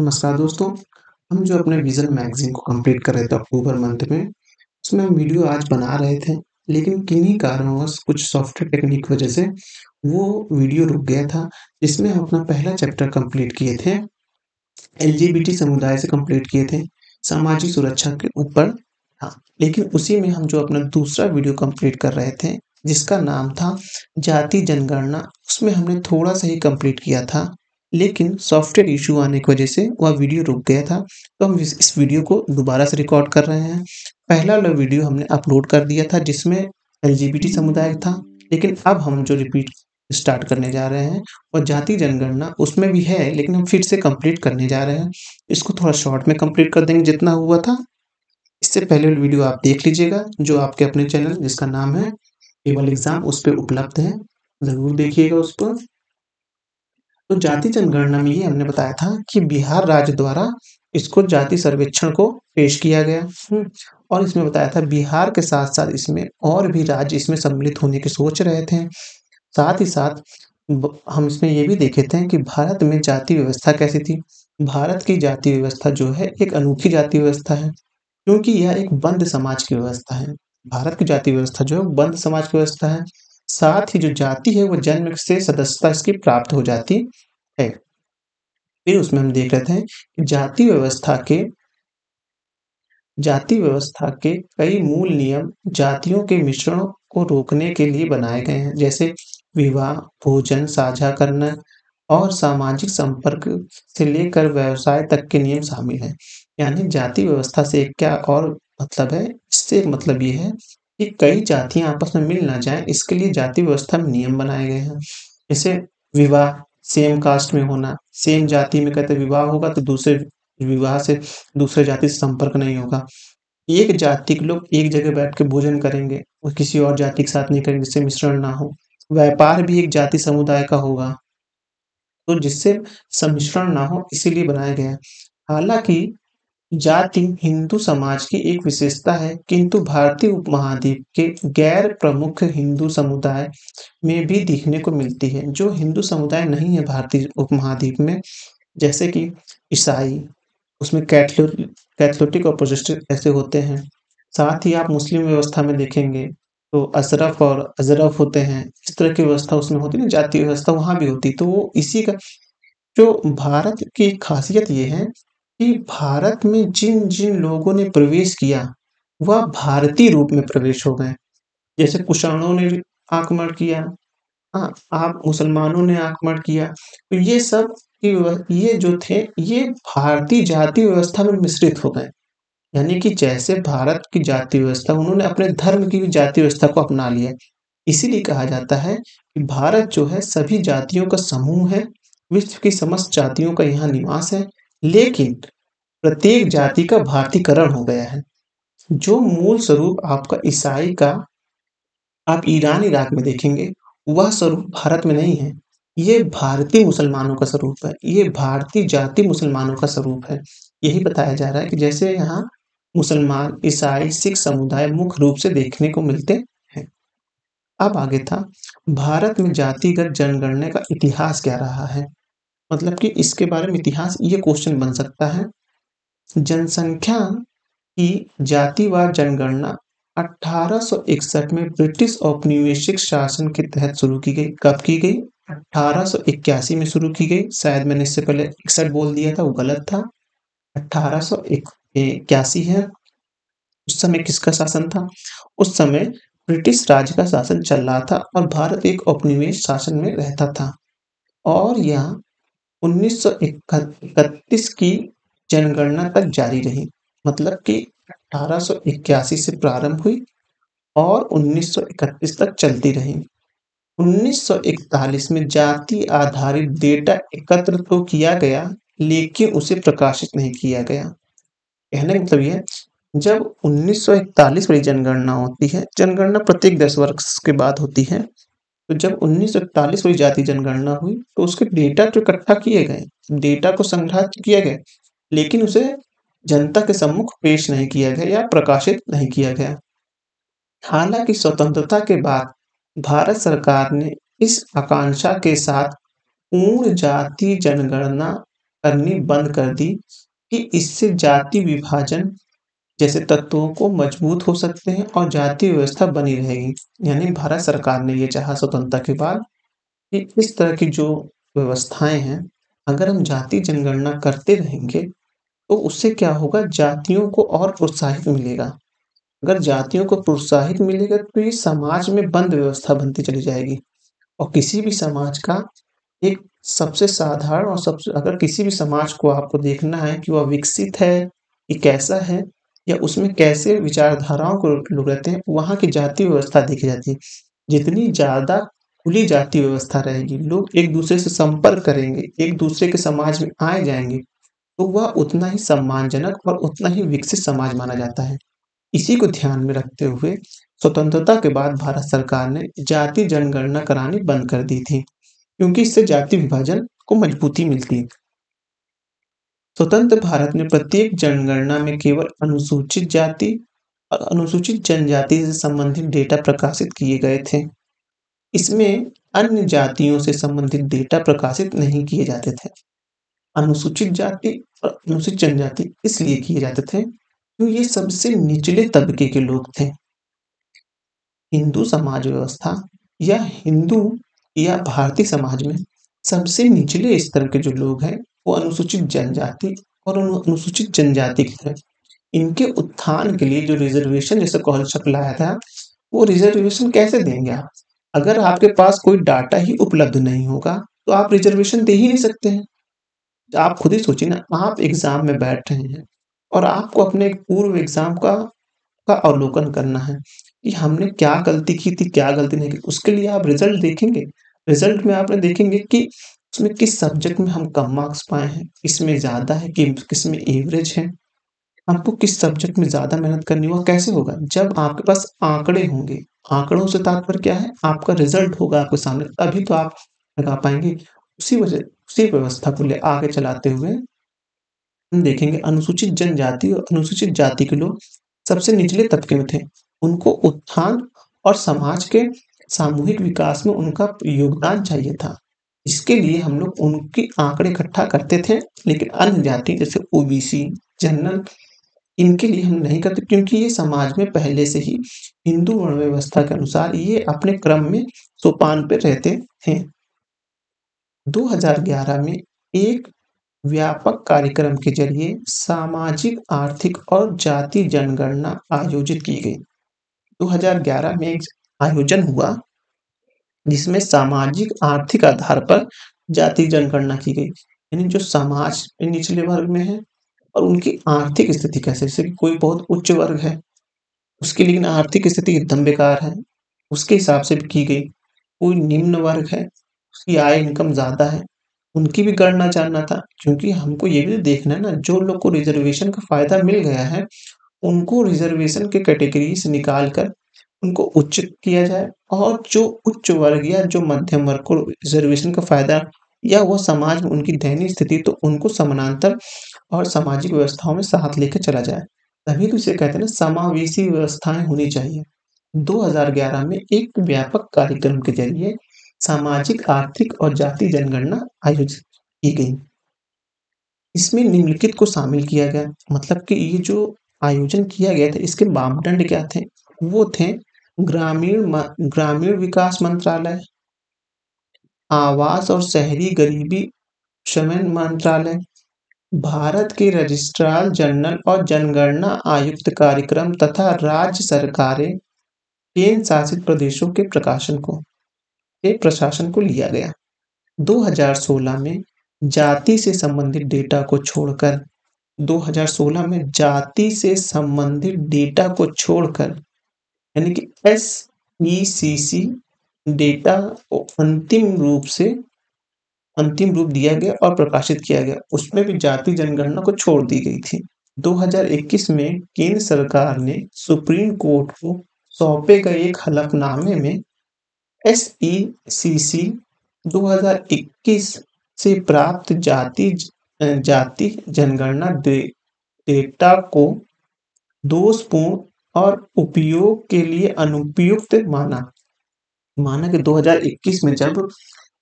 नमस्कार दोस्तों, हम जो अपने विज़न मैगज़ीन को कंप्लीट कर रहे थे अक्टूबर मंथ में, उसमें हम वीडियो आज बना रहे थे, लेकिन किन्हीं कारणवश कुछ सॉफ्टवेयर टेक्निक की वजह से वो वीडियो रुक गया था, जिसमें हम अपना पहला चैप्टर कंप्लीट किए थे, एलजीबीटी समुदाय से कंप्लीट किए थे, सामाजिक सुरक्षा के ऊपर था। लेकिन उसी में हम जो अपना दूसरा वीडियो कंप्लीट कर रहे थे, जिसका नाम था जाति जनगणना, उसमें हमने थोड़ा-सा ही कंप्लीट किया था। लेकिन सॉफ्टवेयर इश्यू आने की वजह से वह वीडियो रुक गया था, तो हम इस वीडियो को दोबारा से रिकॉर्ड कर रहे हैं। पहला वाला वीडियो हमने अपलोड कर दिया था जिसमें एलजीबीटी समुदाय था, लेकिन अब हम जो रिपीट स्टार्ट करने जा रहे हैं और जाति जनगणना उसमें भी है, लेकिन हम फिर से कंप्लीट करने जा रहे हैं। इसको थोड़ा शॉर्ट में कंप्लीट कर देंगे जितना हुआ था। इससे पहले वाली वीडियो आप देख लीजिएगा, जो आपके अपने चैनल जिसका नाम है केवल एग्ज़ाम, उस पे उपलब्ध है। ज़रूर देखिएगा उसको। तो जाति जनगणना में ये हमने बताया था कि बिहार राज्य द्वारा इसको जाति सर्वेक्षण को पेश किया गया। और इसमें बताया था बिहार के साथ-साथ इसमें और भी राज्य इसमें सम्मिलित होने की सोच रहे थे। साथ ही साथ हम इसमें ये भी देखे थे कि भारत में जाति व्यवस्था कैसी थी। भारत की जाति व्यवस्था जो है एक अनूठी जाति व्यवस्था है, क्योंकि यह एक बंद समाज की व्यवस्था है। भारत की जाति व्यवस्था जो है बंद समाज की व्यवस्था है। साथ ही जो जाति है वो जन्म से सदस्यता इसकी प्राप्त हो जाती है। फिर उसमें हम देख रहे थे कि जाति व्यवस्था के कई मूल नियम जातियों के मिश्रण को रोकने के लिए बनाए गए हैं, जैसे विवाह, भोजन साझा करना और सामाजिक संपर्क से लेकर व्यवसाय तक के नियम शामिल हैं। यानी जाति व्यवस्था से क्या और मतलब है, इससे एक मतलब ये है कि कई जातियाँ आपस में मिल ना जाएँ, इसके लिए जाति व्यवस्था में नियम बनाए गए हैं। जैसे विवाह सेम कास्ट में होना, सेम जाति में कहते विवाह होगा तो दूसरे विवाह से दूसरे जाति से संपर्क नहीं होगा। एक जाति के लोग एक जगह बैठ के भोजन करेंगे और किसी और जाति के साथ नहीं करेंगे जिससे मिश्रण ना हो। व्यापार भी एक जाति समुदाय का होगा, तो जिससे सम्मिश्रण ना हो इसीलिए बनाया गया है। हालाँकि जाति हिंदू समाज की एक विशेषता है, किंतु भारतीय उपमहाद्वीप के गैर प्रमुख हिंदू समुदाय में भी दिखने को मिलती है। जो हिंदू समुदाय नहीं है भारतीय उपमहाद्वीप में, जैसे कि ईसाई, उसमें कैथोलिक और प्रोटेस्टेंट ऐसे होते हैं। साथ ही आप मुस्लिम व्यवस्था में देखेंगे, तो अशरफ और अज़रफ होते हैं। इस तरह की व्यवस्था उसमें होती है ना, जातीय व्यवस्था वहाँ भी होती है। तो वो इसी का जो भारत की खासियत ये है कि भारत में जिन-जिन लोगों ने प्रवेश किया, वह भारतीय रूप में प्रवेश हो गए। जैसे कुषाणों ने आक्रमण किया, हाँ, आप मुसलमानों ने आक्रमण किया, तो ये सब ये जो थे, ये भारतीय जाति व्यवस्था में मिश्रित हो गए। यानी कि जैसे भारत की जाति व्यवस्था, उन्होंने अपने धर्म की भी जाति व्यवस्था को अपना लिया। इसीलिए कहा जाता है कि भारत जो है सभी जातियों का समूह है, विश्व की समस्त जातियों का यहाँ निवास है, लेकिन प्रत्येक जाति का भारतीकरण हो गया है। जो मूल स्वरूप आपका ईसाई का आप ईरान, इराक में देखेंगे, वह स्वरूप भारत में नहीं है। ये भारतीय मुसलमानों का स्वरूप है, ये भारतीय जाति मुसलमानों का स्वरूप है। यही बताया जा रहा है कि जैसे यहाँ मुसलमान, ईसाई, सिख समुदाय मुख्य रूप से देखने को मिलते हैं। अब आगे था, भारत में जातिगत जनगणना का इतिहास क्या रहा है? मतलब कि इसके बारे में इतिहास ये क्वेश्चन बन सकता है। जनसंख्या की जातिवार जनगणना 1861 में ब्रिटिश औपनिवेशिक शासन के तहत शुरू की गई। कब की गई? 1881 में शुरू की गई। शायद मैंने इससे पहले 61 बोल दिया था, वो गलत था। 1881 है। उस समय किसका शासन था? उस समय ब्रिटिश राज का शासन चल रहा था और भारत एक औपनिवेश शासन में रहता था। और यह 1931 की जनगणना तक जारी रही। मतलब कि 1881 से प्रारंभ हुई और 1931 तक चलती रही। 1941 में जाति आधारित डेटा एकत्र तो किया गया, लेकिन उसे प्रकाशित नहीं किया गया। कहने का मतलब ये है, जब 1941 वाली जनगणना होती है, जनगणना प्रत्येक 10 वर्ष के बाद होती है। तो जब 1941 वाली जाति जनगणना हुई, तो उसके डेटा तो इकट्ठा किए गए, डेटा को संग्रहित किया गया, लेकिन उसे जनता के सम्मुख पेश नहीं किया गया या प्रकाशित नहीं किया गया। हालाँकि स्वतंत्रता के बाद भारत सरकार ने इस आकांक्षा के साथ पूर्ण जाति जनगणना करनी बंद कर दी कि इससे जाति विभाजन जैसे तत्वों को मजबूत हो सकते हैं और जाति व्यवस्था बनी रहेगी। यानी भारत सरकार ने ये चाहा स्वतंत्रता के बाद कि इस तरह की जो व्यवस्थाएँ हैं, अगर हम जाति जनगणना करते रहेंगे, तो उससे क्या होगा जातियों को और प्रोत्साहित मिलेगा। अगर जातियों को प्रोत्साहित मिलेगा तो ये समाज में बंद व्यवस्था बनती चली जाएगी और किसी भी समाज का एक सबसे साधारण और सबसे अगर किसी भी समाज को आपको देखना है कि वह विकसित है, कि कैसा है या उसमें कैसे विचारधाराओं को लोग रहते हैं, वहाँ की जाति व्यवस्था देखी जाती है। जितनी ज़्यादा खुली जाति व्यवस्था रहेगी, लोग एक-दूसरे से संपर्क करेंगे, एक-दूसरे के समाज में आए-जाएँगे, तो वह उतना ही सम्मानजनक और उतना ही विकसित समाज माना जाता है। इसी को ध्यान में रखते हुए स्वतंत्रता के बाद भारत सरकार ने जाति जनगणना करानी बंद कर दी थी, क्योंकि इससे जाति विभाजन को मजबूती मिलती। स्वतंत्र भारत में प्रत्येक जनगणना में केवल अनुसूचित जाति और अनुसूचित जनजाति से संबंधित डेटा प्रकाशित किए गए थे। इसमें अन्य जातियों से संबंधित डेटा प्रकाशित नहीं किए जाते थे। अनुसूचित जाति और अनुसूचित जनजाति इसलिए किए जाते थे, क्योंकि ये सबसे निचले तबके के लोग थे। हिंदू समाज व्यवस्था या हिंदू या भारतीय समाज में सबसे निचले स्तर के जो लोग हैं, वो अनुसूचित जनजाति और अनुसूचित जनजाति के थे। इनके उत्थान के लिए जो रिज़र्वेशन जैसा कॉन्सेप्ट लाया था, वो रिज़र्वेशन कैसे देंगे आप? अगर आपके पास कोई डाटा ही उपलब्ध नहीं होगा, तो आप रिज़र्वेशन दे ही नहीं सकते हैं। आप खुद ही सोचिए ना, आप एग्ज़ाम में बैठ रहे हैं और आपको अपने पूर्व एग्ज़ाम का अवलोकन करना है कि हमने क्या गलती की थी, क्या गलती नहीं की। उसके लिए आप रिज़ल्ट देखेंगे। रिज़ल्ट में आपने देखेंगे कि उसमें किस सब्जेक्ट में हम कम मार्क्स पाए हैं, किसमें ज़्यादा है, कि किसमें एवरेज है। आपको किस सब्जेक्ट में ज़्यादा मेहनत करनी है, वो कैसे होगा? जब आपके पास आंकड़े होंगे। आंकड़ों से तात्पर्य क्या है? आपका रिज़ल्ट होगा आपके सामने, तभी तो आप लगा पाएँगे। उसी व्यवस्था को आगे चलाते हुए हम देखेंगे अनुसूचित जनजाति और अनुसूचित जाति के लोग सबसे निचले तबके में थे। उनको उत्थान और समाज के सामूहिक विकास में उनका योगदान चाहिए था। इसके लिए हम लोग उनके आंकड़े इकट्ठा करते थे, लेकिन अन्य जाति जैसे ओबीसी, जनरल इनके लिए हम नहीं करते क्योंकि ये समाज में पहले से ही हिंदू वर्ण व्यवस्था के अनुसार ये अपने क्रम में सोपान पे रहते थे। 2011 में एक व्यापक कार्यक्रम के जरिए सामाजिक, आर्थिक और जाति जनगणना आयोजित की गई। 2011 में एक आयोजन हुआ जिसमें सामाजिक, आर्थिक आधार पर जाति जनगणना की गई। यानी जो समाज में निचले वर्ग में है और उनकी आर्थिक स्थिति कैसे जैसे कि कोई बहुत उच्च वर्ग है, उसकी लेकिन आर्थिक स्थिति एकदम बेकार है, उसके हिसाब से भी की गई। कोई निम्न वर्ग है, उसकी आय इनकम ज़्यादा है, उनकी भी गणना जानना था क्योंकि हमको ये भी तो देखना है ना, जो लोग को रिज़र्वेशन का फ़ायदा मिल गया है, उनको रिज़र्वेशन के कैटेगरी से निकाल कर उनको उच्च किया जाए और जो उच्च वर्ग या जो मध्यम वर्ग को रिज़र्वेशन का फ़ायदा या वो समाज में उनकी दयनीय स्थिति तो उनको समानांतर और सामाजिक व्यवस्थाओं में साथ लेके चला जाए। तभी तो इसे कहते हैं ना समावेशी व्यवस्थाएँ होनी चाहिए। 2011 में एक व्यापक कार्यक्रम के ज़रिए सामाजिक, आर्थिक और जाति जनगणना आयोजित की गई। इसमें निम्नलिखित को शामिल किया गया मतलब कि ये जो आयोजन किया गया था इसके मापदंड क्या थे? वो थे ग्रामीण विकास मंत्रालय, आवास और शहरी गरीबी शमन मंत्रालय, भारत के रजिस्ट्रार जनरल और जनगणना आयुक्त कार्यक्रम तथा राज्य सरकारें केंद्र शासित प्रदेशों के प्रशासन को लिया गया। 2016 में जाति से संबंधित डेटा को छोड़कर 2016 में जाति से संबंधित डेटा को छोड़कर यानी कि एसईसीसी डेटा को अंतिम रूप दिया गया और प्रकाशित किया गया। उसमें भी जाति जनगणना को छोड़ दी गई थी। 2021 में केंद्र सरकार ने सुप्रीम कोर्ट को सौंपे गए एक हलफनामे में एसईसीसी 2021 से प्राप्त जाति जनगणना डेटा को दोषपूर्ण और उपयोग के लिए अनुपयुक्त माना कि 2021 में जब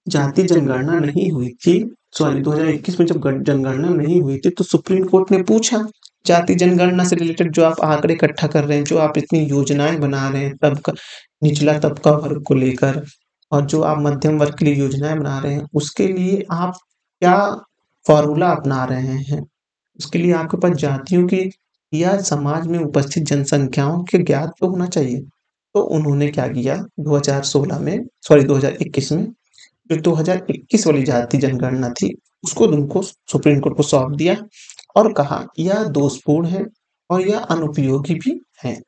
जाति जनगणना नहीं हुई थी, सॉरी 2021 में जब जनगणना नहीं हुई थी तो सुप्रीम कोर्ट ने पूछा जाति जनगणना से रिलेटेड जो आप आंकड़े इकट्ठा कर रहे हैं, जो आप इतनी योजनाएँ बना रहे हैं तबका निचला तबका वर्ग को लेकर और जो आप मध्यम वर्ग के लिए योजनाएँ बना रहे हैं, उसके लिए आप क्या फ़ॉर्मूला अपना रहे हैं? उसके लिए आपके पास जातियों की या समाज में उपस्थित जनसंख्याओं के ज्ञात तो होना चाहिए। तो उन्होंने क्या किया 2016 में सॉरी 2021 में जो 2021 वाली जाति जनगणना थी, उसको उनको सुप्रीम कोर्ट को सौंप दिया और कहा यह दोषपूर्ण है और यह अनुपयोगी भी है।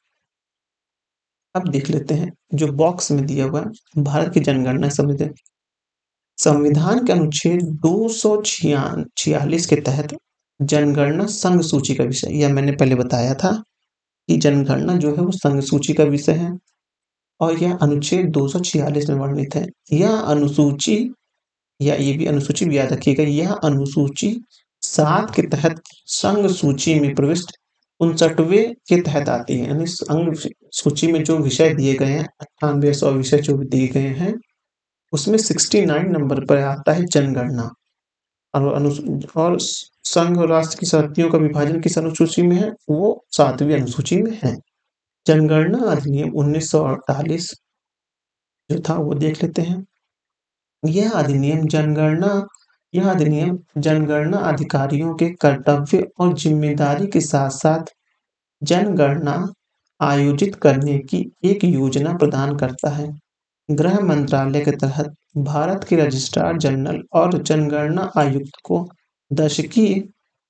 अब देख लेते हैं जो बॉक्स में दिया हुआ है भारत की जनगणना संविधान के अनुच्छेद 246 के तहत जनगणना संघ सूची का विषय, यह मैंने पहले बताया था कि जनगणना जो है वो संघ सूची का विषय है और यह अनुच्छेद 246 में वर्णित है। यह अनुसूची या ये भी अनुसूची भी याद रखिएगा, यह अनुसूची 7 के तहत संघ सूची में प्रविष्ट 59वें के तहत आती है। यानी संघ सूची में जो विषय दिए गए हैं 98 100 विषय जो दिए गए हैं उसमें 69 नंबर पर आता है जनगणना और संघ और राष्ट्र की शक्तियों का विभाजन किस अनुसूची में है, वो 7वीं अनुसूची में है। जनगणना अधिनियम 1948 जो था वो देख लेते हैं। यह अधिनियम जनगणना अधिकारियों के कर्तव्य और जिम्मेदारी के साथ-साथ जनगणना आयोजित करने की एक योजना प्रदान करता है। गृह मंत्रालय के तहत भारत के रजिस्ट्रार जनरल और जनगणना आयुक्त को दशकीय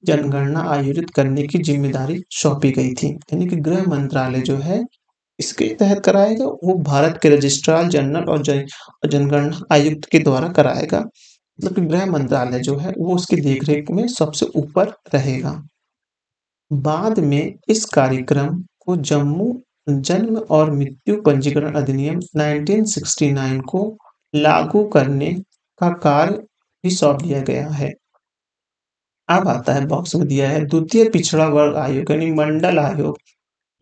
जनगणना आयोजित करने की जिम्मेदारी सौंपी गई थी। यानी कि गृह मंत्रालय जो है इसके तहत कराएगा वो भारत के रजिस्ट्रार जनरल और जनगणना आयुक्त के द्वारा कराएगा। मतलब कि गृह मंत्रालय जो है वो उसकी देखरेख में सबसे ऊपर रहेगा। बाद में इस कार्यक्रम को जन्म और मृत्यु पंजीकरण अधिनियम 1969 को लागू करने का कार्य भी सौंप दिया गया है। अब आता है बॉक्स में दिया है द्वितीय पिछड़ा वर्ग आयोग यानी मंडल आयोग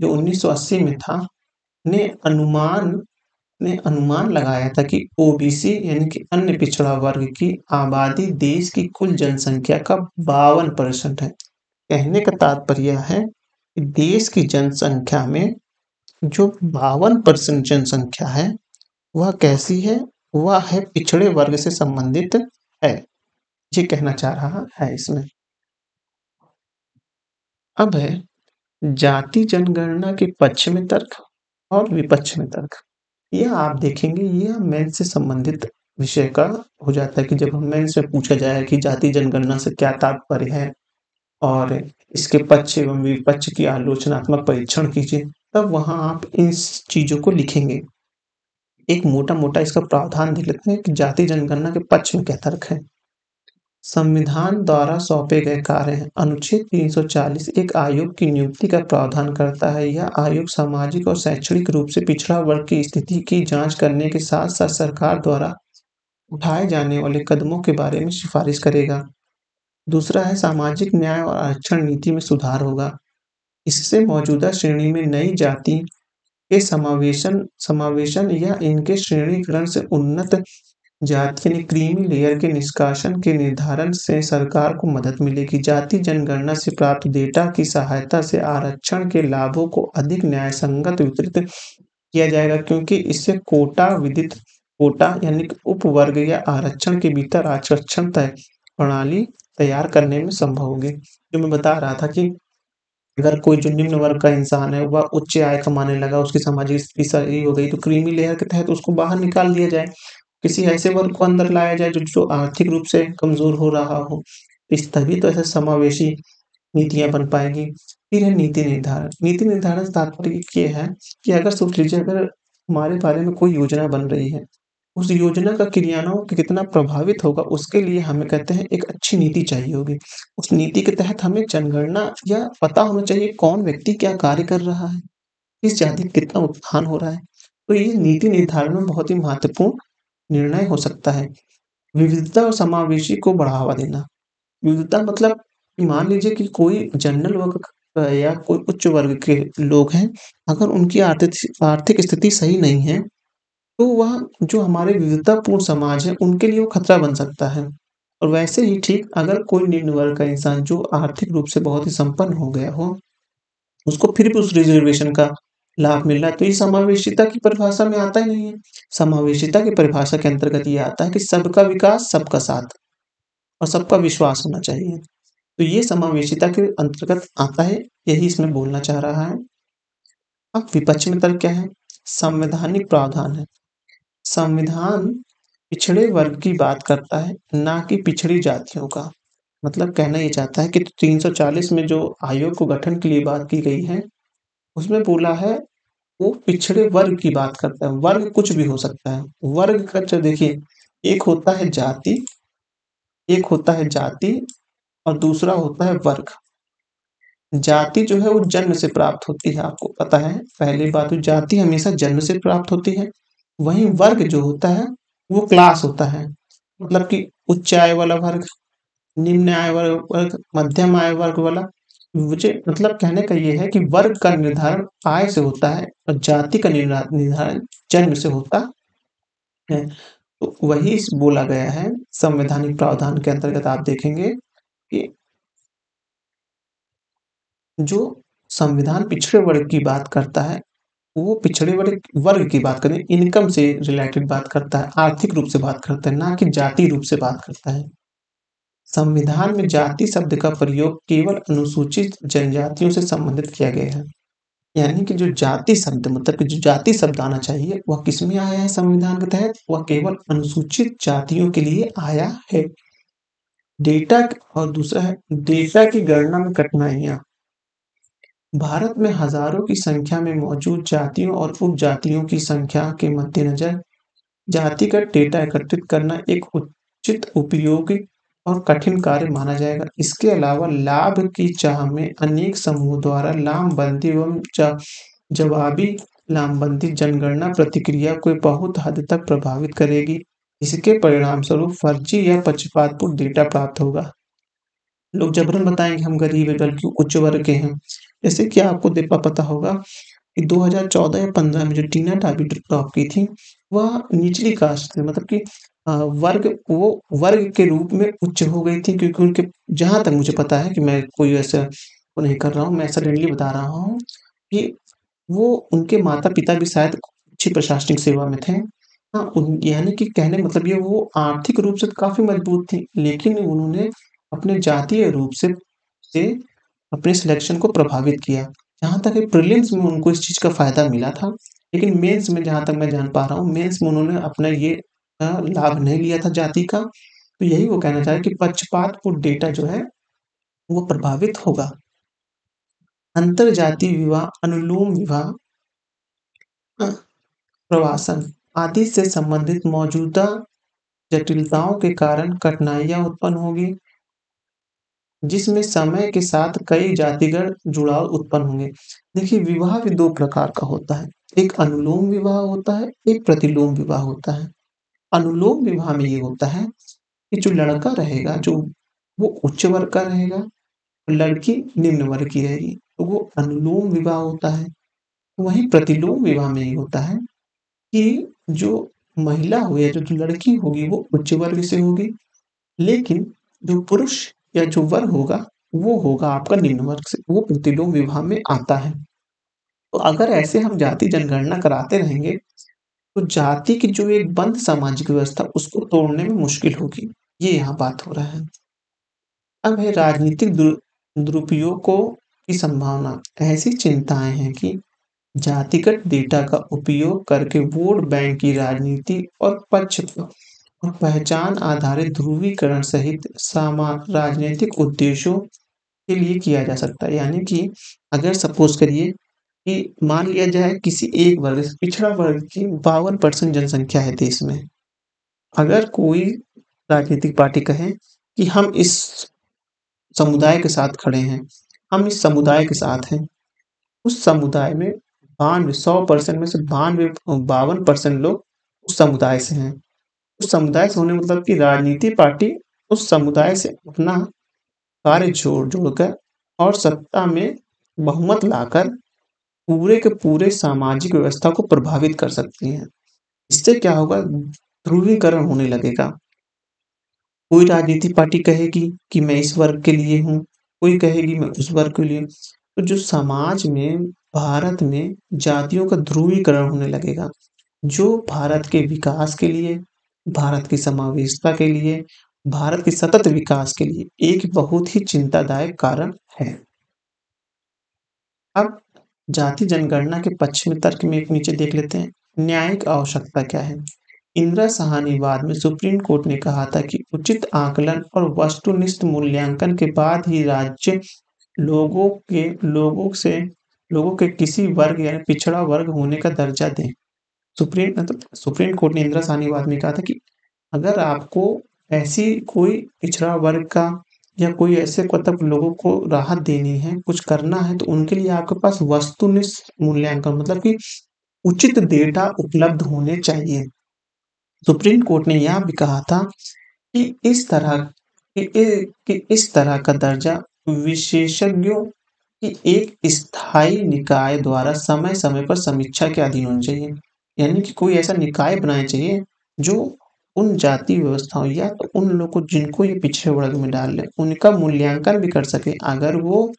जो 1980 में था ने अनुमान लगाया था कि ओबीसी यानी कि अन्य पिछड़ा वर्ग की आबादी देश की कुल जनसंख्या का 52% है। कहने का तात्पर्य है कि देश की जनसंख्या में जो 52% जनसंख्या है वह कैसी है? वह है पिछड़े वर्ग से संबंधित है। ये कहना चाह रहा है इसमें। अब है जाति जनगणना के पक्ष में तर्क और विपक्ष में तर्क। यह आप देखेंगे यह मेंस से संबंधित विषय का हो जाता है कि जब हम मेंस में पूछा जाए कि जाति जनगणना से क्या तात्पर्य है और इसके पक्ष एवं विपक्ष की आलोचनात्मक परीक्षण कीजिए, तब वहाँ आप इन चीज़ों को लिखेंगे। एक मोटा-मोटा इसका प्रावधान देख लेते हैं कि जाति जनगणना के पक्ष में क्या तर्क है। संविधान द्वारा सौंपे गए कार्य हैं। अनुच्छेद 340 एक आयोग की नियुक्ति का प्रावधान करता है। यह आयोग सामाजिक और शैक्षणिक रूप से पिछड़ा वर्ग की स्थिति की जांच करने के साथ-साथ सरकार द्वारा उठाए जाने वाले कदमों के बारे में सिफारिश करेगा। दूसरा है सामाजिक न्याय और आरक्षण नीति में सुधार होगा। इससे मौजूदा श्रेणी में नई जाति के समावेशन या इनके श्रेणीकरण से उन्नत जाति यानी क्रीमी लेयर के निष्कासन के निर्धारण से सरकार को मदद मिलेगी। जाति जनगणना से प्राप्त डेटा की सहायता से आरक्षण के लाभों को अधिक न्यायसंगत वितरित किया जाएगा क्योंकि इससे कोटा यानी कि उपवर्ग या आरक्षण के भीतर आरक्षण तय प्रणाली तैयार करने में संभव होगी। जो मैं बता रहा था कि अगर कोई जो निम्न वर्ग का इंसान है वह उच्च आय कमाने लगा, उसकी सामाजिक स्थिति सही हो गई तो क्रीमी लेयर के तहत उसको बाहर निकाल दिया जाए। किसी ऐसे वर्ग को अंदर लाया जाए जो आर्थिक रूप से कमज़ोर हो रहा हो। इस तभी तो ऐसे समावेशी नीतियाँ बन पाएँगी। फिर है नीति निर्धारण। नीति निर्धारण से तात्पर्य ये है कि अगर सोच लीजिए अगर हमारे बारे में कोई योजना बन रही है, उस योजना का क्रियान्वयन कितना प्रभावित होगा उसके लिए हमें कहते हैं एक अच्छी नीति चाहिए होगी। उस नीति के तहत हमें जनगणना या पता होना चाहिए कौन व्यक्ति क्या कार्य कर रहा है, किस जाति का कितना उत्थान हो रहा है। तो ये नीति निर्धारण में बहुत ही महत्वपूर्ण निर्णय हो सकता है। विविधता और समावेशी को बढ़ावा देना। विविधता मतलब कि मान लीजिए कि कोई जनरल वर्ग या कोई उच्च वर्ग के लोग हैं, अगर उनकी आर्थिक स्थिति सही नहीं है, तो वह जो हमारे विविधतापूर्ण समाज है, उनके लिए वो खतरा बन सकता है। और वैसे ही ठीक अगर कोई निम्न वर्ग का इंसान जो आर्थिक रूप से बहुत ही संपन्न हो गया हो, उसको फिर भी उस रिज़र्वेशन का लाभ मिल रहा है, तो ये समावेशिता की परिभाषा में आता ही नहीं है। समावेशिता की परिभाषा के अंतर्गत ये आता है कि सबका विकास, सबका साथ और सबका विश्वास होना चाहिए। तो ये समावेशिता के अंतर्गत आता है, यही इसमें बोलना चाह रहा है। अब विपक्ष में तर्क क्या है? संवैधानिक प्रावधान है। संविधान पिछड़े वर्ग की बात करता है, ना कि पिछड़ी जातियों का। मतलब कहना ये चाहता है कि 340 में जो आयोग को गठन के लिए बात की गई है, उसमें बोला है वो पिछड़े वर्ग की बात करता है। वर्ग कुछ भी हो सकता है। वर्ग का जो देखिए, एक होता है जाति, एक होता है जाति और दूसरा होता है वर्ग। जाति जो है वो जन्म से प्राप्त होती है, आपको पता है। पहली बात तो जाति हमेशा जन्म से प्राप्त होती है। वहीं वर्ग जो होता है वो क्लास होता है। मतलब कि उच्च आय वाला वर्ग, निम्न आय वाला वर्ग, मध्यम आय वर्ग वाला। मुझे मतलब कहने का ये है कि वर्ग का निर्धारण आय से होता है और जाति का निर्धारण जन्म से होता है। तो वही बोला गया है संवैधानिक प्रावधान के अंतर्गत। आप देखेंगे कि जो संविधान पिछड़े वर्ग की बात करता है, वो पिछड़े वर्ग वर्ग की बात करें, इनकम से रिलेटेड बात करता है, आर्थिक रूप से बात करता है, ना कि जाति रूप से बात करता है। संविधान में जाति शब्द का प्रयोग केवल अनुसूचित जनजातियों से संबंधित किया गया है। यानी कि जो जाति शब्द मतलब कि जो जाति शब्द आना चाहिए, वह किसमें आया है संविधान के तहत? वह केवल अनुसूचित जातियों के लिए आया है। डेटा और दूसरा है डेटा की गणना में कठिनाइयाँ। भारत में हजारों की संख्या में मौजूद जातियों और उपजातियों की संख्या के मद्देनजर जातिगत डेटा एकत्रित करना एक उचित, उपयोगी और कठिन कार्य माना जाएगा। इसके अलावा लाभ की चाह में अनेक समूहों द्वारा लामबंदी एवं जवाबी लामबंदी जनगणना प्रक्रिया को बहुत हद तक प्रभावित करेगी। इसके परिणामस्वरूप फर्जी या पक्षपातपूर्ण डेटा प्राप्त होगा। लोग जबरन बताएंगे हम गरीब हैं बल्कि उच्च वर्ग के हैं। जैसे कि आपको पता होगा कि 2014 या 15 में जो टीना टाबी टॉप की थी, वह निचली कास्ट थी। मतलब कि वर्ग वो वर्ग के रूप में उच्च हो गई थी, क्योंकि उनके जहाँ तक मुझे पता है कि मैं कोई ऐसा वो नहीं कर रहा हूँ, मैं सडनली बता रहा हूँ कि वो उनके माता-पिता भी शायद अच्छी प्रशासनिक सेवा में थे। हाँ, उन यानी कि कहने का मतलब ये वो आर्थिक रूप से तो काफ़ी मजबूत थी, लेकिन उन्होंने अपने जातीय रूप से अपने सिलेक्शन को प्रभावित किया। जहाँ तक है प्रीलिम्स में उनको इस चीज़ का फ़ायदा मिला था, लेकिन मेंस में जहाँ तक मैं जान पा रहा हूँ, मेंस में उन्होंने अपना ये लाभ नहीं लिया था जाति का। तो यही वो कहना चाह रहे हैं कि पक्षपातपूर्ण डेटा जो है, वो प्रभावित होगा। अंतरजातीय विवाह, अनुलोम विवाह, अ, प्रवासन आदि से संबंधित मौजूदा जटिलताओं के कारण कठिनाइयाँ उत्पन्न होगी, जिसमें समय के साथ कई जातिगत जुड़ाव उत्पन्न होंगे। देखिए, विवाह भी 2 प्रकार का होता है। एक अनुलोम विवाह होता है, एक प्रतिलोम विवाह होता है। अनुलोम विवाह में ये होता है कि जो लड़का रहेगा, जो वो उच्च वर्ग का रहेगा और लड़की निम्न वर्ग की रहेगी, तो वो अनुलोम विवाह होता है। वहीं प्रतिलोम विवाह में ये होता है कि जो महिला हो या जो लड़की होगी वो उच्च वर्ग से होगी, लेकिन जो पुरुष या जो वर होगा, वो होगा आपका निम्न वर्ग से, वो प्रतिलोम विवाह में आता है। तो अगर ऐसे हम जाति जनगणना कराते रहेंगे, तो जाति की जो एक बंद सामाजिक व्यवस्था, उसको तोड़ने में मुश्किल होगी। ये यहाँ बात हो रहा है। अब है राजनीतिक दुरुपयोग को की संभावना। ऐसी चिंताएँ हैं कि जातिगत डेटा का उपयोग करके वोट बैंक की राजनीति और और पहचान आधारित ध्रुवीकरण सहित राजनीतिक उद्देश्यों के लिए किया जा सकता है। यानी कि अगर सपोज़ करिए कि मान लिया जाए किसी एक वर्ग से पिछड़ा वर्ग की 52% जनसँख्या है देश में। अगर कोई राजनीतिक पार्टी कहे कि हम इस समुदाय के साथ खड़े हैं, हम इस समुदाय के साथ हैं, उस समुदाय में 92 100% में से 92 52% लोग उस समुदाय से हैं। उस समुदाय से होने मतलब कि राजनीति पार्टी उस समुदाय से अपना कार्य जोड़कर और सत्ता में बहुमत लाकर पूरे के पूरे सामाजिक व्यवस्था को प्रभावित कर सकती हैं। इससे क्या होगा, ध्रुवीकरण होने लगेगा। कोई राजनीतिक पार्टी कहेगी कि मैं इस वर्ग के लिए हूँ, कोई कहेगी मैं उस वर्ग के लिए हूँ। तो जो समाज में, भारत में जातियों का ध्रुवीकरण होने लगेगा, जो भारत के विकास के लिए, भारत की समावेशिता के लिए, भारत के सतत विकास के लिए एक बहुत ही चिंतादायक कारण है। अब जाति जनगणना के पश्चिमी तर्क में एक नीचे देख लेते हैं, न्यायिक आवश्यकता क्या है? इंदिरा साहनीवाद में सुप्रीम कोर्ट ने कहा था कि उचित आकलन और वस्तुनिष्ठ मूल्यांकन के बाद ही राज्य लोगों के किसी वर्ग यानी पिछड़ा वर्ग होने का दर्जा दें। सुप्रीम कोर्ट ने इंदिरा साहनीवाद में कहा था कि अगर आपको ऐसी कोई पिछड़ा वर्ग का या कोई ऐसे मतलब लोगों को राहत देनी है, कुछ करना है, तो उनके लिए आपके पास वस्तुनिष्ठ मूल्यांकन मतलब कि उचित डेटा उपलब्ध होने चाहिए। सुप्रीम कोर्ट ने यह भी कहा था कि इस तरह का दर्जा विशेषज्ञों की एक स्थायी निकाय द्वारा समय-समय पर समीक्षा के अधीन होना चाहिए। यानी कि कोई ऐसा निकाय बनाना चाहिए जो उन जाति व्यवस्थाओं या तो उन लोगों को जिनको ये पिछड़े वर्ग में डाल रहे हैं, उनका मूल्यांकन भी कर सके। अगर वो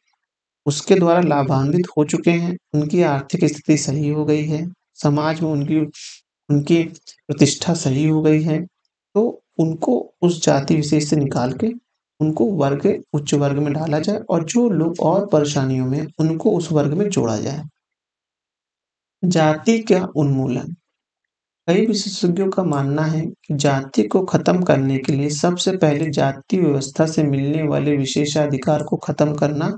उसके द्वारा लाभान्वित हो चुके हैं, उनकी आर्थिक स्थिति सही हो गई है, समाज में उनकी उनकी प्रतिष्ठा सही हो गई है, तो उनको उस जाति विशेष से निकाल के उनको उच्च वर्ग में डाला जाए और जो लोग और परेशानियों में हैं, उनको उस वर्ग में जोड़ा जाए। जाति का उन्मूलन। कई विशेषज्ञों का मानना है कि जाति को खत्म करने के लिए सबसे पहले जाति व्यवस्था से मिलने वाले विशेषाधिकार को खत्म करना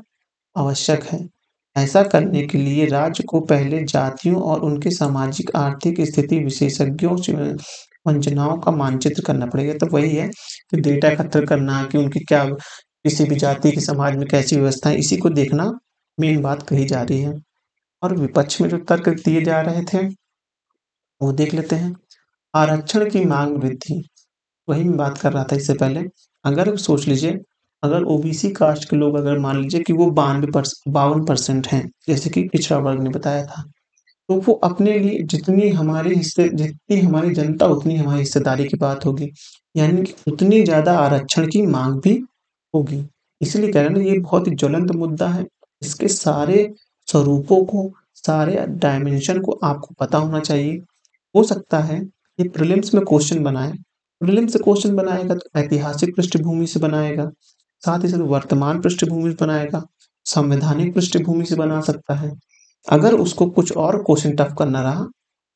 आवश्यक है। ऐसा करने के लिए राज्य को पहले जातियों और उनके सामाजिक आर्थिक स्थिति विशेषज्ञों से वंचनाओं का मानचित्र करना पड़ेगा। तो वही है कि डेटा एकत्र करना कि उनकी क्या किसी भी जाति के समाज में कैसी व्यवस्था है, इसी को देखना मेन बात कही जा रही है। और विपक्ष में जो तर्क दिए जा रहे थे, वो देख लेते हैं। आरक्षण की मांग वृद्धि, वही मैं बात कर रहा था इससे पहले। अगर सोच लीजिए, अगर ओबीसी कास्ट के लोग अगर मान लीजिए कि वो 52% हैं, जैसे कि पिछड़ा वर्ग ने बताया था, तो वो अपने लिए जितनी हमारी जनता उतनी हमारी हिस्सेदारी की बात होगी। यानी कि उतनी ज़्यादा आरक्षण की माँग भी होगी। इसलिए कह रहे हैं ना, ये बहुत ही ज्वलंत मुद्दा है। इसके सारे स्वरूपों को, सारे डायमेंशन को आपको पता होना चाहिए। हो सकता है ये प्रीलिम्स में क्वेश्चन बनाए। प्रीलिम्स से क्वेश्चन बनाएगा तो ऐतिहासिक पृष्ठभूमि से बनाएगा, साथ ही साथ वर्तमान पृष्ठभूमि से बनाएगा, संवैधानिक पृष्ठभूमि से बना सकता है। अगर उसको कुछ और क्वेश्चन टफ करना रहा,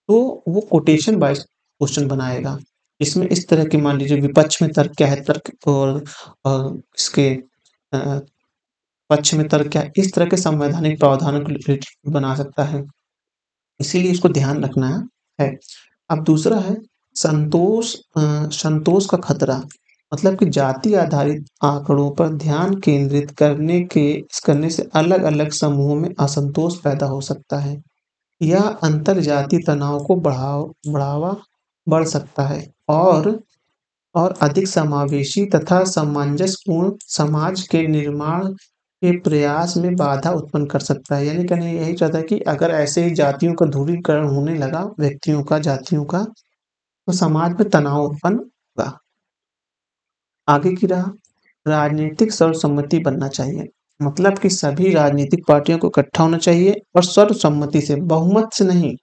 तो वो कोटेशन वाइज़ क्वेश्चन बनाएगा। इसमें इस तरह के मान लीजिए विपक्ष में तर्क क्या है, तर्क और इसके अ, पक्ष में तर्क क्या है, इस तरह के संवैधानिक प्रावधानों को रिलेटेड बना सकता है। इसीलिए इसको ध्यान रखना है। अब दूसरा है संतोष का खतरा। मतलब कि जाति आधारित आंकड़ों पर ध्यान केंद्रित करने से अलग-अलग समूहों में असंतोष पैदा हो सकता है। यह अंतरजातीय तनाव को बढ़ावा बढ़ सकता है और अधिक समावेशी तथा सामंजस्यपूर्ण समाज के निर्माण के प्रयास में बाधा उत्पन्न कर सकता है। यानी कहने यही चाहता है कि अगर ऐसे ही जातियों का ध्रुवीकरण होने लगा, व्यक्तियों का, जातियों का, तो समाज में तनाव उत्पन्न होगा। आगे की राह, राजनीतिक सर्वसम्मति बनना चाहिए। मतलब कि सभी राजनीतिक पार्टियों को इकट्ठा होना चाहिए और सर्वसम्मति से, बहुमत से नहीं,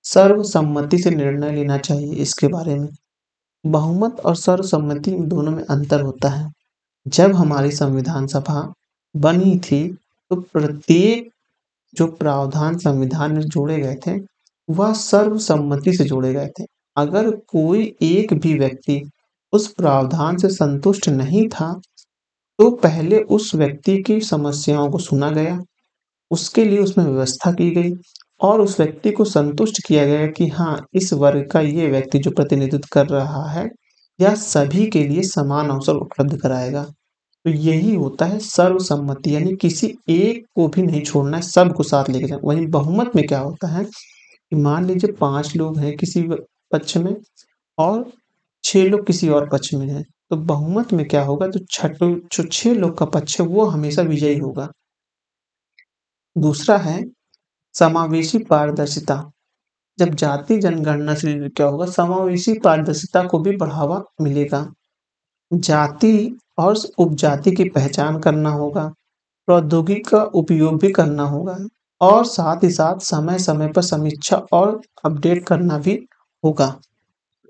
सर्वसम्मति से निर्णय लेना चाहिए इसके बारे में। बहुमत और सर्वसम्मति इन दोनों में अंतर होता है। जब हमारी संविधान सभा बनी थी, तो प्रत्येक जो प्रावधान संविधान में जोड़े गए थे, वह सर्वसम्मति से जोड़े गए थे। अगर कोई एक भी व्यक्ति उस प्रावधान से संतुष्ट नहीं था, तो पहले उस व्यक्ति की समस्याओं को सुना गया, उसके लिए उसमें व्यवस्था की गई और उस व्यक्ति को संतुष्ट किया गया कि हाँ, इस वर्ग का ये व्यक्ति जो प्रतिनिधित्व कर रहा है, यह सभी के लिए समान अवसर उपलब्ध कराएगा। तो यही होता है सर्वसम्मति, यानी किसी एक को भी नहीं छोड़ना है, सबको साथ लेके जाना। वहीं बहुमत में क्या होता है कि मान लीजिए 5 लोग हैं किसी पक्ष में और 6 लोग किसी और पक्ष में हैं, तो बहुमत में क्या होगा, तो जो 6 लोग का पक्ष है वो हमेशा विजयी होगा। दूसरा है समावेशी पारदर्शिता। जब जाति जनगणना से क्या होगा, समावेशी पारदर्शिता को भी बढ़ावा मिलेगा। जाति और उपजाति की पहचान करना होगा, प्रौद्योगिकी का उपयोग भी करना होगा और साथ ही साथ समय-समय पर समीक्षा और अपडेट करना भी होगा।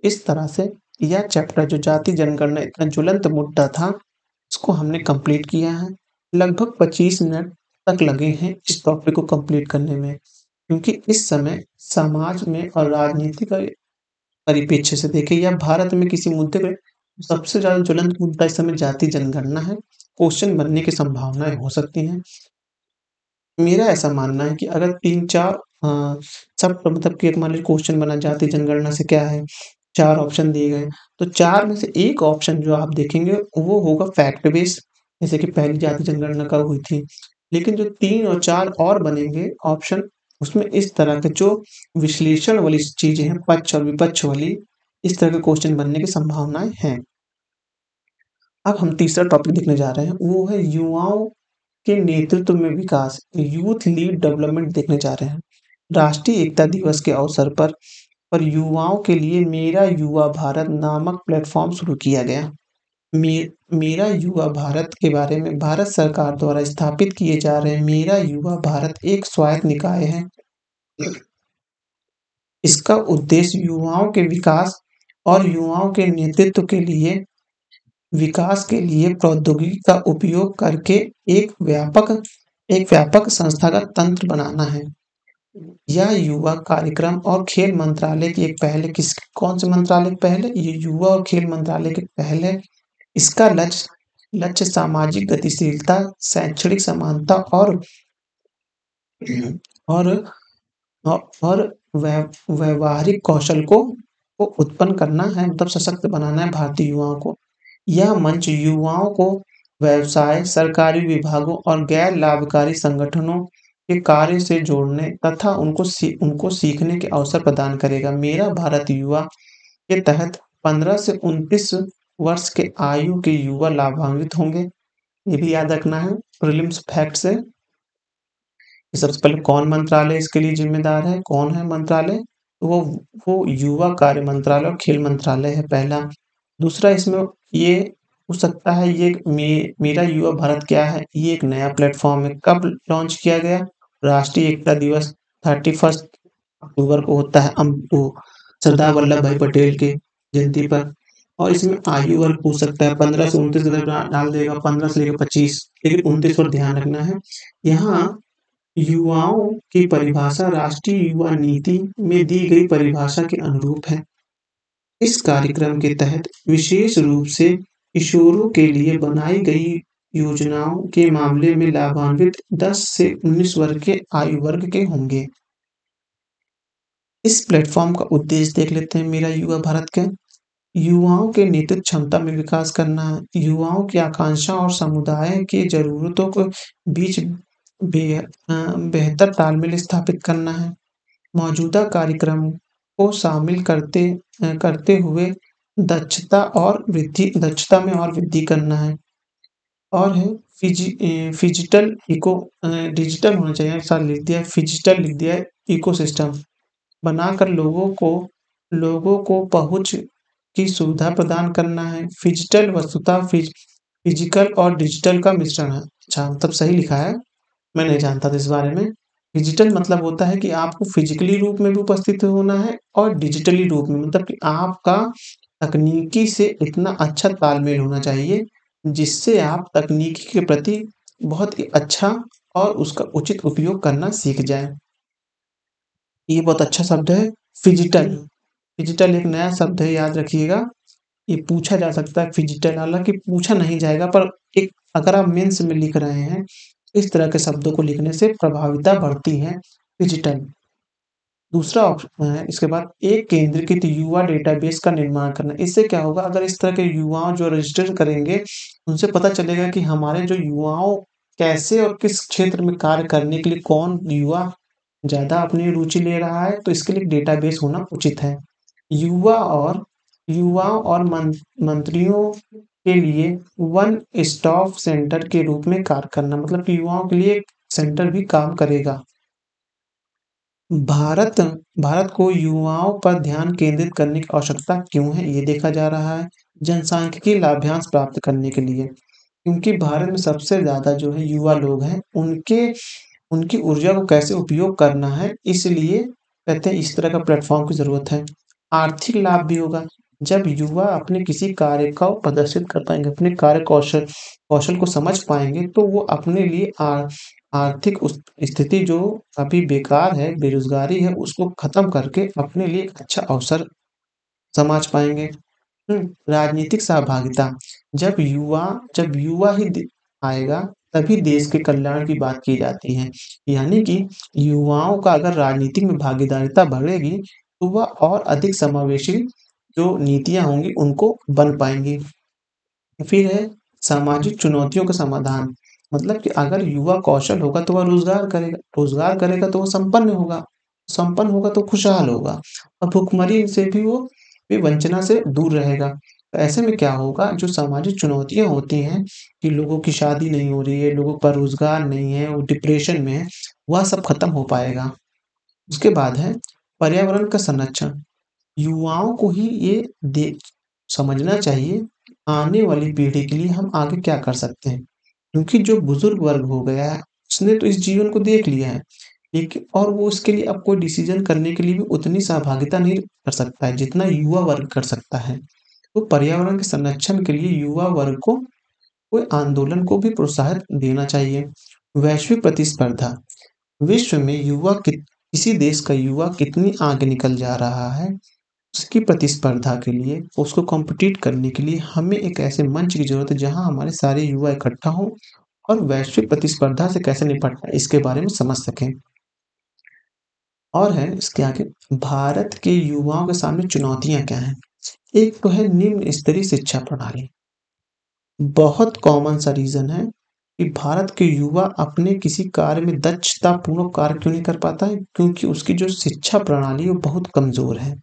इस तरह से यह चैप्टर जो जाति जनगणना इतना ज्वलंत मुद्दा था, इसको हमने कंप्लीट किया है। लगभग 25 मिनट तक लगे हैं इस टॉपिक को कंप्लीट करने में, क्योंकि इस समय समाज में और राजनीति का परिप्रेक्ष्य से देखें या भारत में किसी मुद्दे पे सबसे ज़्यादा ज्वलंत मुद्दा इस समय जाति जनगणना है। क्वेश्चन बनने की संभावनाएँ हो सकती हैं। मेरा ऐसा मानना है कि अगर 3-4 सब मतलब कि एक मान लीजिए क्वेश्चन बना जाति जनगणना से क्या है, 4 ऑप्शन दिए गए, तो 4 में से 1 ऑप्शन जो आप देखेंगे वो होगा फैक्ट बेस्ड, जैसे कि पहली जाति जनगणना कब हुई थी। लेकिन जो 3 और 4 और बनेंगे ऑप्शन, उसमें इस तरह के जो विश्लेषण वाली चीज़ें हैं, पक्ष और विपक्ष वाली, इस तरह के क्वेश्चन बनने की संभावनाएँ हैं। अब हम तीसरा टॉपिक देखने जा रहे हैं, वो है युवाओं के नेतृत्व में विकास, यूथ लीड डेवलपमेंट देखने जा रहे हैं। राष्ट्रीय एकता दिवस के अवसर पर युवाओं के लिए मेरा युवा भारत नामक प्लेटफ़ॉर्म शुरू किया गया। मे मेरा युवा भारत के बारे में भारत सरकार द्वारा स्थापित किए जा रहे मेरा युवा भारत एक स्वायत्त निकाय है। इसका उद्देश्य युवाओं के विकास और युवाओं के नेतृत्व के लिए विकास के लिए प्रौद्योगिकी का उपयोग करके एक व्यापक संस्थागत तंत्र बनाना है। यह युवा कार्यक्रम और खेल मंत्रालय की एक पहल है। कौन से मंत्रालय की पहल है? ये युवा और खेल मंत्रालय की पहल है। इसका लक्ष्य सामाजिक गतिशीलता, शैक्षणिक समानता और औ और व्यावहारिक कौशल को उत्पन्न करना है, मतलब सशक्त बनाना है भारतीय युवाओं को। यह मंच युवाओं को व्यवसाय, सरकारी विभागों और गैर लाभकारी संगठनों के कार्य से जोड़ने तथा उनको सीखने के अवसर प्रदान करेगा। मेरा भारत युवा के तहत 15 से 29 वर्ष के आयु के युवा लाभान्वित होंगे। ये भी याद रखना है, प्रीलिम्स फैक्ट्स है। सबसे पहले कौन मंत्रालय इसके लिए ज़िम्मेदार है? कौन है मंत्रालय? तो वो युवा कार्य मंत्रालय और खेल मंत्रालय है पहला। दूसरा इसमें ये हो सकता है, ये मेरा युवा भारत क्या है? ये एक नया प्लेटफ़ॉर्म है। कब लॉन्च किया गया? राष्ट्रीय एकता दिवस 31 अक्टूबर को होता है, वो सरदार वल्लभ भाई पटेल की जयंती पर। और इसमें आयु वर्ग पूछ सकता है, 15 से 29 अगर डाल देगा, 15 से लेकर 25, लेकिन 29 पर ध्यान रखना है। यहाँ युवाओं की परिभाषा राष्ट्रीय युवा नीति में दी गई परिभाषा के अनुरूप है। इस कार्यक्रम के तहत विशेष रूप से किशोरों के लिए बनाई गई योजनाओं के मामले में लाभान्वित 10 से 19 वर्ग के आयु वर्ग के होंगे। इस प्लेटफ़ॉर्म का उद्देश्य देख लेते हैं, मेरा युवा भारत का। युवाओं के नेतृत्व क्षमता में विकास करना है, युवाओं की आकांक्षा और समुदाय की ज़रूरतों को बीच बेहतर तालमेल स्थापित करना है। मौजूदा कार्यक्रम को शामिल करते हुए दक्षता में और वृद्धि करना है। और है डिजिटल होना चाहिए, एक साथ लिख दिया, फिजिटल लिख दिया है, इकोसिस्टम बनाकर लोगों को पहुँच की सुविधा प्रदान करना है। फिजिटल वस्तुतः फिजिकल और डिजिटल का मिश्रण है। अच्छा, मतलब सही लिखा है, मैं नहीं जानता था इस बारे में। डिजिटल मतलब होता है कि आपको फिजिकली रूप में भी उपस्थित होना है और डिजिटली रूप में, मतलब कि आपका तकनीकी से इतना अच्छा तालमेल होना चाहिए, जिससे आप तकनीकी के प्रति बहुत ही अच्छा और उसका उचित उपयोग करना सीख जाएँ। ये बहुत अच्छा शब्द है, फिजिटल। फिजिटल एक नया शब्द है, याद रखिएगा। ये पूछा जा सकता है फिजिटल, हालाँकि पूछा नहीं जाएगा, पर एक अगर आप मेंस में लिख रहे हैं, इस तरह के शब्दों को लिखने से प्रभाविता बढ़ती है, फिजिटल। दूसरा ऑप्शन है इसके बाद एक केंद्रीकृत युवा डेटाबेस का निर्माण करना। इससे क्या होगा, अगर इस तरह के युवाओं जो रजिस्टर करेंगे, उनसे पता चलेगा कि हमारे जो युवाओं कैसे और किस क्षेत्र में कार्य करने के लिए कौन युवा ज़्यादा अपनी रुचि ले रहा है, तो इसके लिए डेटाबेस होना उचित है। युवा और युवाओं और मंत्रियों के लिए वन स्टॉप सेंटर के रूप में कार्य करना, मतलब कि युवाओं के लिए एक सेंटर भी काम करेगा। भारत भारत को युवाओं पर ध्यान केंद्रित करने की आवश्यकता क्यों है, ये देखा जा रहा है। जनसांख्यिकीय लाभांश प्राप्त करने के लिए, क्योंकि भारत में सबसे ज़्यादा जो है युवा लोग हैं, उनकी ऊर्जा को कैसे उपयोग करना है, इसलिए कहते हैं इस तरह का प्लेटफ़ॉर्म की ज़रूरत है। आर्थिक लाभ भी होगा, जब युवा अपने किसी कार्य को प्रदर्शित कर पाएँगे, अपने कार्य कौशल कौशल को समझ पाएँगे, तो वो अपने लिए आर्थिक उस स्थिति जो अभी बेकार है, बेरोज़गारी है, उसको ख़त्म करके अपने लिए एक अच्छा अवसर समझ पाएँगे। राजनीतिक सहभागिता, जब युवा ही आएगा, तभी देश के कल्याण की बात की जाती है। यानी कि युवाओं का अगर राजनीति में भागीदारिता बढ़ेगी, तो वह और अधिक समावेशी जो नीतियाँ होंगी, उनको बन पाएँगी। फिर है सामाजिक चुनौतियों का समाधान, मतलब कि अगर युवा कौशल होगा तो वह रोज़गार करेगा तो वो संपन्न होगा तो खुशहाल होगा और भुखमरी से भी वंचना से दूर रहेगा। तो ऐसे में क्या होगा, जो सामाजिक चुनौतियाँ होती हैं कि लोगों की शादी नहीं हो रही है, लोगों का रोज़गार नहीं है, वो डिप्रेशन में है, वह सब खत्म हो पाएगा। उसके बाद है पर्यावरण का संरक्षण। युवाओं को ही ये दे समझना चाहिए, आने वाली पीढ़ी के लिए हम आगे क्या कर सकते हैं। क्योंकि जो बुजुर्ग वर्ग हो गया है, उसने तो इस जीवन को देख लिया है, लेकिन और वो उसके लिए अब कोई डिसीज़न करने के लिए भी उतनी सहभागिता नहीं कर सकता है, जितना युवा वर्ग कर सकता है। तो पर्यावरण के संरक्षण के लिए युवा वर्ग को कोई आंदोलन को भी प्रोत्साहन देना चाहिए। वैश्विक प्रतिस्पर्धा, विश्व में किसी देश का युवा कितनी आगे निकल जा रहा है, उसकी प्रतिस्पर्धा के लिए, उसको कॉम्पिटिट करने के लिए हमें एक ऐसे मंच की ज़रूरत है जहाँ हमारे सारे युवा इकट्ठा हों और वैश्विक प्रतिस्पर्धा से कैसे निपटना है इसके बारे में समझ सकें। और है इसके आगे, भारत के युवाओं के सामने चुनौतियाँ क्या हैं? एक तो है निम्न स्तरीय शिक्षा प्रणाली। बहुत कॉमन सा रीज़न है कि भारत के युवा अपने किसी कार्य में दक्षतापूर्वक कार्य क्यों नहीं कर पाता है? क्योंकि उसकी जो शिक्षा प्रणाली है वो बहुत कमज़ोर है।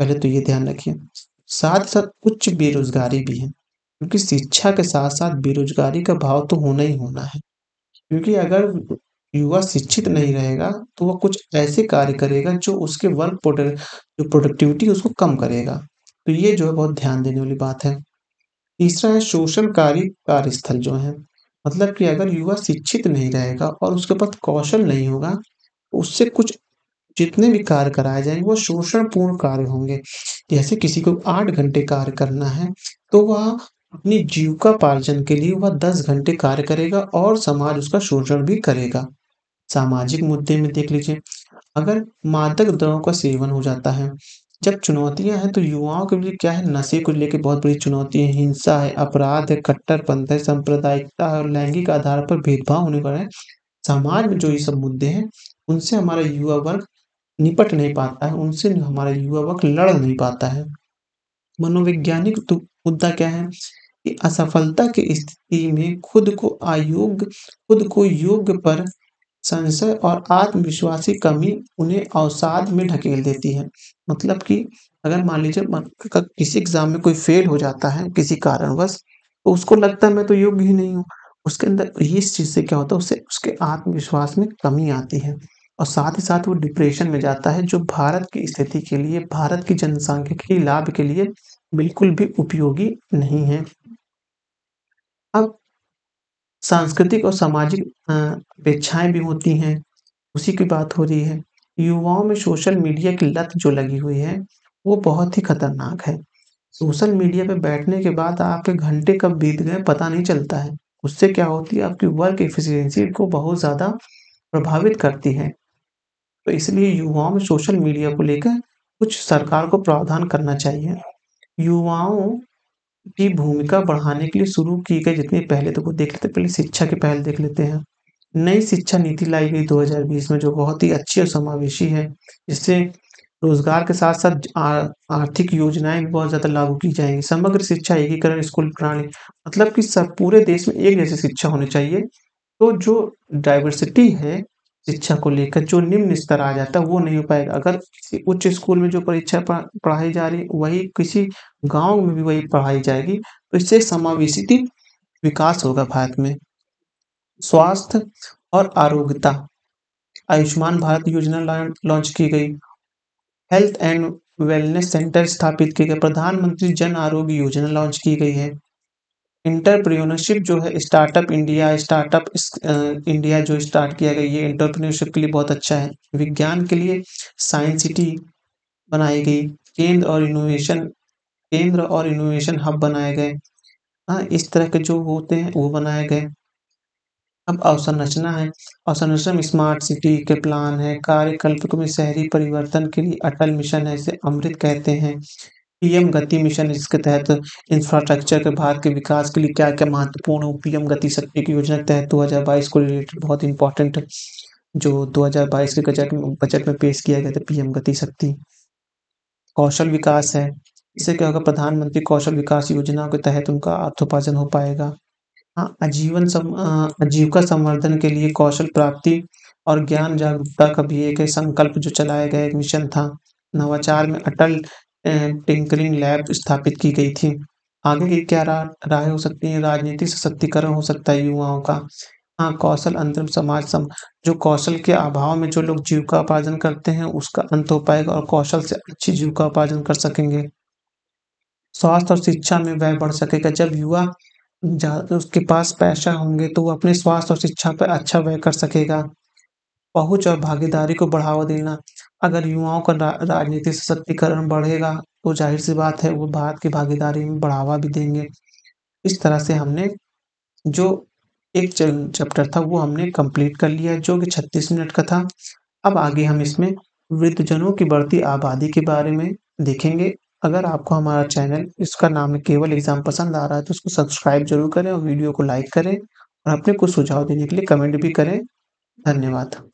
पहले तो ये ध्यान रखिए। साथ ही साथ उच्च बेरोज़गारी भी है, क्योंकि शिक्षा के साथ-साथ बेरोज़गारी का भाव तो होना ही होना है। क्योंकि अगर युवा शिक्षित नहीं रहेगा, तो वह कुछ ऐसे कार्य करेगा जो उसके जो प्रोडक्टिविटी है उसको कम करेगा। तो ये जो है बहुत ध्यान देने वाली बात है। तीसरा है शोषणकारी कार्यस्थल जो हैं, मतलब कि अगर युवा शिक्षित नहीं रहेगा और उसके पास कौशल नहीं होगा, तो उससे कुछ जितने भी कार्य कराए जाएँगे वो शोषणपूर्ण कार्य होंगे। जैसे किसी को 8 घंटे कार्य करना है, तो वह अपनी जीविकोपार्जन के लिए वह 10 घंटे कार्य करेगा और समाज उसका शोषण भी करेगा। सामाजिक मुद्दे में देख लीजिए, अगर मादक द्रव्यों का सेवन हो जाता है, जब चुनौतियाँ हैं तो युवाओं के लिए क्या है, नशे को लेके बहुत बड़ी चुनौती है, हिंसा है, अपराध है, कट्टरपंथ है, सांप्रदायिकता है और लैंगिक आधार पर भेदभाव होने पर है। समाज में जो ये सब मुद्दे हैं, उनसे हमारा युवा वर्ग निपट नहीं पाता है, उनसे हमारा युवा वर्ग लड़ नहीं पाता है। मनोवैज्ञानिक मुद्दा क्या है कि असफलता की स्थिति में खुद को योग्य पर संशय और आत्मविश्वासी कमी उन्हें अवसाद में ढकेल देती है। मतलब कि अगर मान लीजिए किसी एग्ज़ाम में कोई फ़ेल हो जाता है किसी कारणवश, तो उसको लगता है मैं तो योग्य ही नहीं हूँ। उसके अंदर ये इस चीज़ से क्या होता है, उससे उसके आत्मविश्वास में कमी आती है और साथ ही साथ वो डिप्रेशन में जाता है, जो भारत की स्थिति के लिए, भारत की जनसांख्यिकीय लाभ के लिए बिल्कुल भी उपयोगी नहीं है। अब सांस्कृतिक और सामाजिक अपेक्षाएँ भी होती हैं, उसी की बात हो रही है। युवाओं में सोशल मीडिया की लत जो लगी हुई है, वो बहुत ही खतरनाक है। सोशल मीडिया पे बैठने के बाद आपके घंटे कब बीत गए पता नहीं चलता है। उससे क्या होती है, आपकी वर्क एफिशिएंसी को बहुत ज़्यादा प्रभावित करती है। तो इसलिए युवाओं में सोशल मीडिया को लेकर कुछ सरकार को प्रावधान करना चाहिए। युवाओं की भूमिका बढ़ाने के लिए शुरू की गई जितनी पहले तो वो देख लेते हैं, पहले शिक्षा की पहल देख लेते हैं। नई शिक्षा नीति लाई गई 2020 में, जो बहुत ही अच्छी और समावेशी है। जिससे रोज़गार के साथ-साथ आर्थिक योजनाएँ भी बहुत ज़्यादा लागू की जाएँगी। समग्र शिक्षा एकीकरण स्कूल प्रणाली, मतलब कि सब पूरे देश में एक जैसी शिक्षा होनी चाहिए। तो जो डाइवर्सिटी है शिक्षा को लेकर, जो निम्न स्तर आ जाता है वो नहीं हो पाएगा। अगर किसी उच्च स्कूल में जो परीक्षा पढ़ाई जा रही है, वही किसी गाँव में भी वही पढ़ाई जाएगी, तो इससे समावेशित विकास होगा भारत में। स्वास्थ्य और आरोग्यता, आयुष्मान भारत योजना लॉन्च की गई, हेल्थ एंड वेलनेस सेंटर स्थापित किए गए, प्रधानमंत्री जन आरोग्य योजना लॉन्च की गई है। एंटरप्रेन्योरशिप जो है इंडिया जो स्टार्ट किया गया, ये एंटरप्रेन्योरशिप के लिए बहुत अच्छा है। विज्ञान के लिए साइंस सिटी बनाई गई, केंद्र और इनोवेशन हब बनाए गए। हाँ, इस तरह के जो होते हैं वो बनाए गए। अब अवसंरचना है, अवसंरचना में स्मार्ट सिटी के प्लान है, कार्यकल्प में शहरी परिवर्तन के लिए अटल मिशन है, इसे अमृत कहते हैं। पीएम गति मिशन है, जिसके तहत इंफ्रास्ट्रक्चर के भारत के विकास के लिए क्या-क्या महत्वपूर्ण हो, पीएम गति शक्ति की योजना के तहत 2022 को रिलेटेड बहुत इम्पोर्टेंट जो 2022 के बजट में पेश किया गया था, पीएम गति शक्ति। कौशल विकास है, इससे क्या होगा, प्रधानमंत्री कौशल विकास योजना के तहत उनका अर्थोपार्जन हो पाएगा। हाँ, आजीविका संवर्धन के लिए कौशल प्राप्ति और ज्ञान जागरूकता का भी एक संकल्प जो चलाया गया एक मिशन था। नवाचार में अटल टिंकरिंग लैब स्थापित की गई थी। आगे की क्या राहें हो सकती हैं? राजनीतिक सशक्तिकरण हो सकता है युवाओं का। हाँ, कौशल अंतरिम समाज सम जो कौशल के अभाव में जो लोग जीविकोपार्जन करते हैं, उसका अंत हो पाएगा और कौशल से अच्छी जीविकोपार्जन कर सकेंगे। स्वास्थ्य और शिक्षा में व्यय बढ़ सकेगा। जब युवा उसके पास पैसा होंगे तो वो अपने स्वास्थ्य और शिक्षा पे अच्छा व्यय कर सकेगा। पहुँच और भागीदारी को बढ़ावा देना, अगर युवाओं का राजनीतिक सशक्तिकरण बढ़ेगा, तो ज़ाहिर-सी बात है वो भारत की भागीदारी में बढ़ावा भी देंगे। इस तरह से हमने जो एक चैप्टर था वो हमने कंप्लीट कर लिया जो कि 36 मिनट का था। अब आगे हम इसमें वृद्धजनों की बढ़ती आबादी के बारे में देखेंगे। अगर आपको हमारा चैनल इसका नाम है केवल एग्ज़ाम पसंद आ रहा है तो उसको सब्सक्राइब ज़रूर करें और वीडियो को लाइक करें और अपने कुछ सुझाव देने के लिए कमेंट भी करें। धन्यवाद।